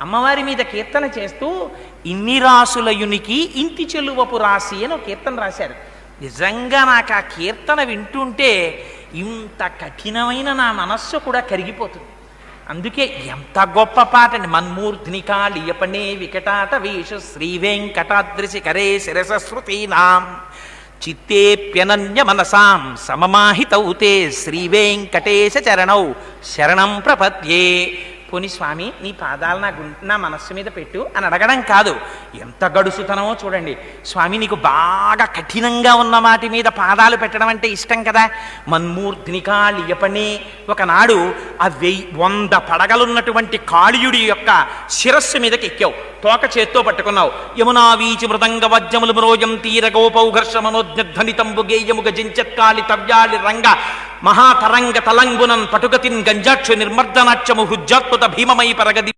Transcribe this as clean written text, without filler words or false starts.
అమ్మవారి మీద కీర్తన చేస్తూ ఇన్ని రాసులయునికి ఇంటి చెలువపు రాసి అని ఒక కీర్తన రాశారు. నిజంగా నాకు ఆ కీర్తన వింటుంటే ఇంత కఠినమైన నా మనస్సు కూడా కరిగిపోతుంది. అందుకే ఎంత గొప్ప పాట అండి. మన్మూర్ధిని కాళీయపణే వికటాట వేష శ్రీ వెంకటాద్రిశి కరే శిరసశ్రుతీనాం చిత్తేప్యనన్య మనసాం సమమాహితౌతే శ్రీ వెంకటేశ చరణౌ శరణం ప్రపద్యే. పోని స్వామి నీ పాదాలు నా మనస్సు మీద పెట్టు అని అడగడం కాదు, ఎంత గడుసుతనమో చూడండి. స్వామి నీకు బాగా కఠినంగా ఉన్న వాటి మీద పాదాలు పెట్టడం అంటే ఇష్టం కదా. మన్మూర్ధిని కాళీయపణే, ఒకనాడు ఆ 100 పడగలున్నటువంటి కాళీయుడి యొక్క శిరస్సు మీదకి ఎక్కావు, తోక చేత్తో పట్టుకున్నావు. యమునా వీచి మృదంగ వజ్రములు మ్రోజం తీర గోపౌఘర్ష మనోజ్ఞధ్వనితంబు గేయము గజించత్కాళి తవ్యాళి రంగ మహాతరంగ తలంగునన్ పటుగతిన్ గంజాక్షు నిర్మర్దనాక్షము హుజ్జాత్మత భీమమై పరగది